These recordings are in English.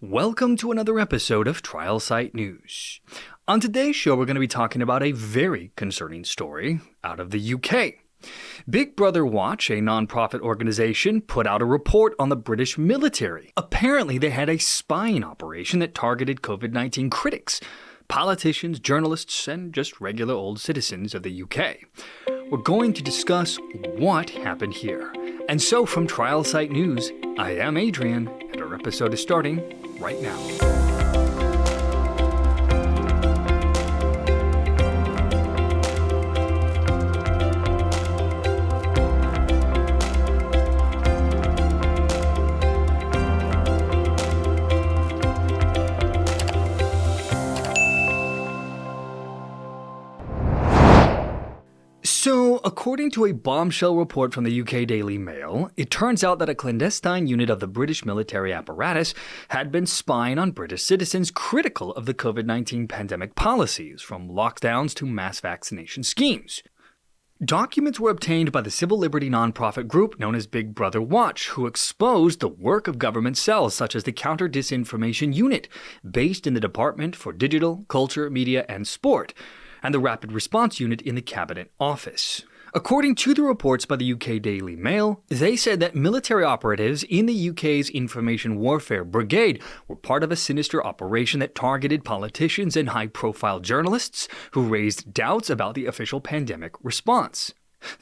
Welcome to another episode of Trial Site News. On today's show, we're going to be talking about a very concerning story out of the UK. Big Brother Watch, a non-profit organization, put out a report on the British military. Apparently, they had a spying operation that targeted COVID-19 critics, politicians, journalists, and just regular old citizens of the UK. We're going to discuss what happened here. And so from Trial Site News, I am Adrian, and our episode is starting right now. So, according to a Bombshell report from the UK Daily Mail, it turns out that a clandestine unit of the British military apparatus had been spying on British citizens critical of the COVID-19 pandemic policies, from lockdowns to mass vaccination schemes. Documents were obtained by the civil liberty nonprofit group known as Big Brother Watch, who exposed the work of government cells such as the Counter-Disinformation Unit, based in the Department for Digital, Culture, Media and Sport, and the Rapid Response Unit in the Cabinet Office. According to the reports by the UK Daily Mail, they said that military operatives in the UK's Information Warfare Brigade were part of a sinister operation that targeted politicians and high-profile journalists who raised doubts about the official pandemic response.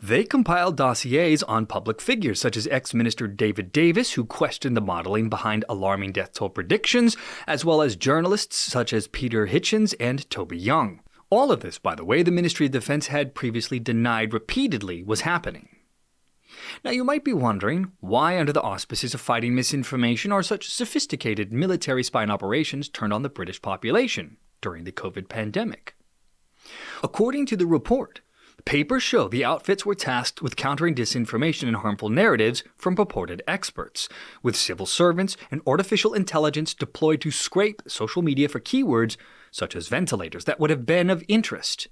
They compiled dossiers on public figures such as ex-Minister David Davis, who questioned the modeling behind alarming death toll predictions, as well as journalists such as Peter Hitchens and Toby Young. All of this, by the way, the Ministry of Defense had previously denied repeatedly was happening. Now you might be wondering why, under the auspices of fighting misinformation, are such sophisticated military spying operations turned on the British population during the COVID pandemic. According to the report, papers show the outfits were tasked with countering disinformation and harmful narratives from purported experts, with civil servants and artificial intelligence deployed to scrape social media for keywords such as ventilators that would have been of interest.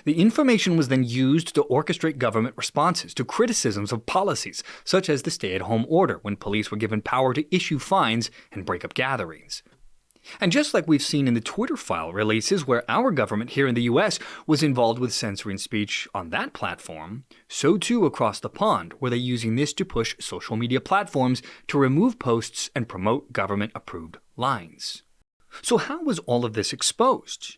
The information was then used to orchestrate government responses to criticisms of policies, such as the stay-at-home order, when police were given power to issue fines and break up gatherings. And just like we've seen in the Twitter file releases where our government here in the US was involved with censoring speech on that platform, so too across the pond were they using this to push social media platforms to remove posts and promote government-approved lines. So how was all of this exposed?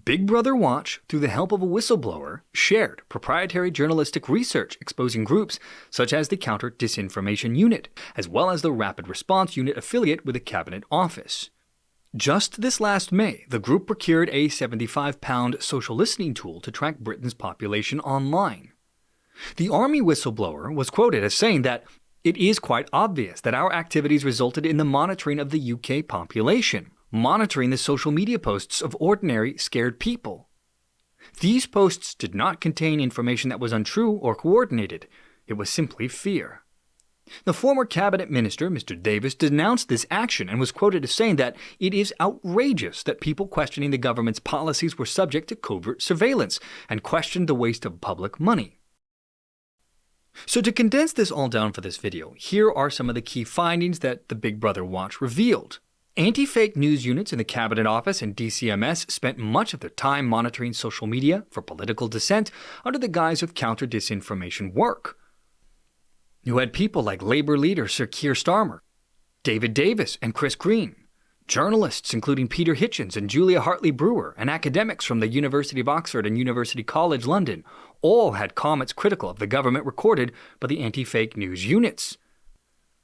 Big Brother Watch, through the help of a whistleblower, shared proprietary journalistic research exposing groups such as the Counter-Disinformation Unit, as well as the Rapid Response Unit affiliate with the Cabinet Office. Just this last May, the group procured a £75 social listening tool to track Britain's population online. The Army whistleblower was quoted as saying that it is quite obvious that our activities resulted in the monitoring of the UK population, monitoring the social media posts of ordinary, scared people. These posts did not contain information that was untrue or coordinated. It was simply fear. The former cabinet minister, Mr. Davis, denounced this action and was quoted as saying that it is outrageous that people questioning the government's policies were subject to covert surveillance and questioned the waste of public money. So to condense this all down for this video, here are some of the key findings that the Big Brother Watch revealed. Anti-fake news units in the Cabinet Office and DCMS spent much of their time monitoring social media for political dissent under the guise of counter-disinformation work. You had people like Labour leader Sir Keir Starmer, David Davis and Chris Green, journalists including Peter Hitchens and Julia Hartley-Brewer, and academics from the University of Oxford and University College London all had comments critical of the government recorded by the anti-fake news units.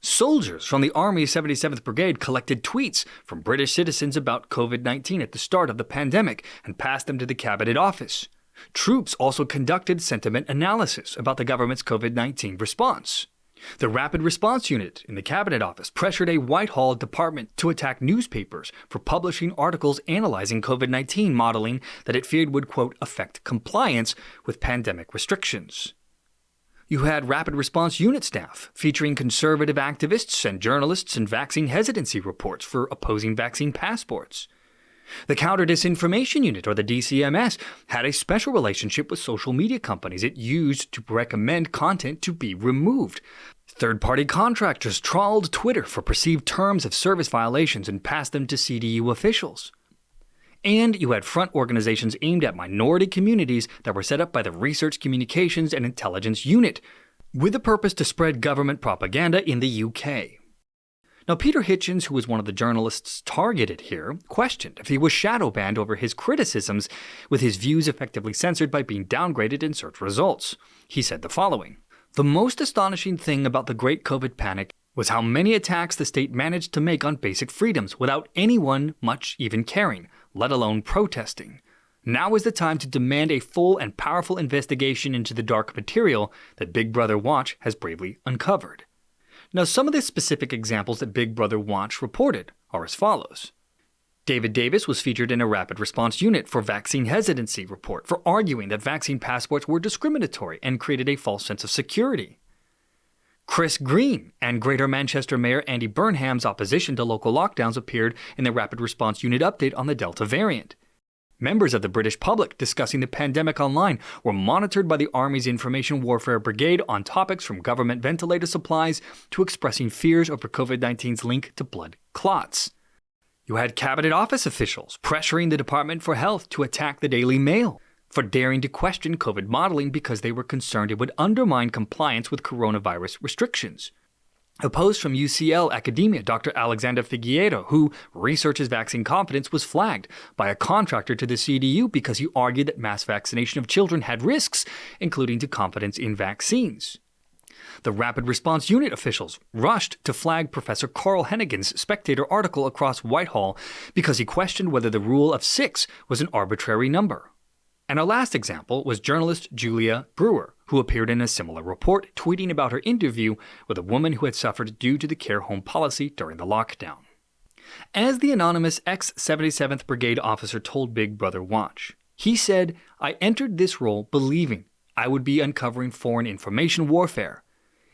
Soldiers from the Army's 77th Brigade collected tweets from British citizens about COVID-19 at the start of the pandemic and passed them to the Cabinet Office. Troops also conducted sentiment analysis about the government's COVID-19 response. The Rapid Response Unit in the Cabinet Office pressured a Whitehall department to attack newspapers for publishing articles analyzing COVID-19 modeling that it feared would, quote, affect compliance with pandemic restrictions. You had Rapid Response Unit staff featuring conservative activists and journalists and vaccine hesitancy reports for opposing vaccine passports. The Counter-Disinformation Unit, or the DCMS, had a special relationship with social media companies it used to recommend content to be removed. Third-party contractors trawled Twitter for perceived terms of service violations and passed them to CDU officials. And you had front organizations aimed at minority communities that were set up by the Research Communications and Intelligence Unit, with the purpose to spread government propaganda in the UK. Now, Peter Hitchens, who was one of the journalists targeted here, questioned if he was shadow banned over his criticisms, with his views effectively censored by being downgraded in search results. He said the following: "The most astonishing thing about the Great COVID panic was how many attacks the state managed to make on basic freedoms without anyone much even caring, let alone protesting. Now is the time to demand a full and powerful investigation into the dark material that Big Brother Watch has bravely uncovered." Now, some of the specific examples that Big Brother Watch reported are as follows. David Davis was featured in a rapid response unit for vaccine hesitancy report for arguing that vaccine passports were discriminatory and created a false sense of security. Chris Green and Greater Manchester Mayor Andy Burnham's opposition to local lockdowns appeared in the rapid response unit update on the Delta variant. Members of the British public discussing the pandemic online were monitored by the Army's Information Warfare Brigade on topics from government ventilator supplies to expressing fears over COVID-19's link to blood clots. You had Cabinet Office officials pressuring the Department for Health to attack the Daily Mail for daring to question COVID modeling because they were concerned it would undermine compliance with coronavirus restrictions. A post from UCL Academia, Dr. Alexander Figueiredo, who researches vaccine confidence, was flagged by a contractor to the CDU because he argued that mass vaccination of children had risks, including to confidence in vaccines. The Rapid Response Unit officials rushed to flag Professor Carl Hennigan's Spectator article across Whitehall because he questioned whether the rule of 6 was an arbitrary number. And our last example was journalist Julia Brewer, who appeared in a similar report, tweeting about her interview with a woman who had suffered due to the care home policy during the lockdown. As the anonymous ex-77th Brigade officer told Big Brother Watch, he said, "I entered this role believing I would be uncovering foreign information warfare.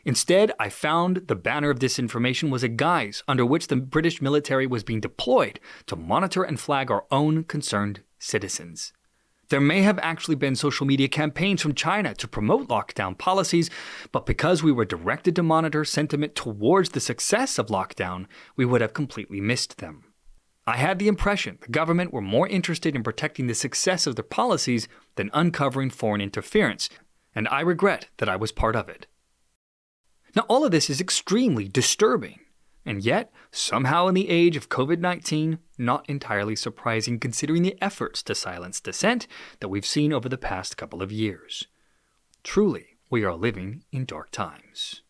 Instead, I found the banner of disinformation was a guise under which the British military was being deployed to monitor and flag our own concerned citizens. There may have actually been social media campaigns from China to promote lockdown policies, but because we were directed to monitor sentiment towards the success of lockdown, we would have completely missed them. I had the impression the government were more interested in protecting the success of their policies than uncovering foreign interference, and I regret that I was part of it." Now, all of this is extremely disturbing. And yet, somehow in the age of COVID-19, not entirely surprising considering the efforts to silence dissent that we've seen over the past couple of years. Truly, we are living in dark times.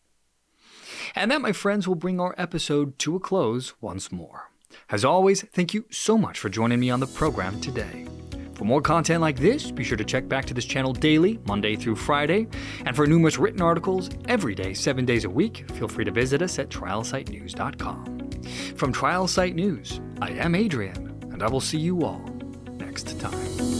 And that, my friends, will bring our episode to a close once more. As always, thank you so much for joining me on the program today. For more content like this, be sure to check back to this channel daily, Monday through Friday. And for numerous written articles every day, 7 days a week, feel free to visit us at trialsitenews.com. From Trial Site News, I am Adrian, and I will see you all next time.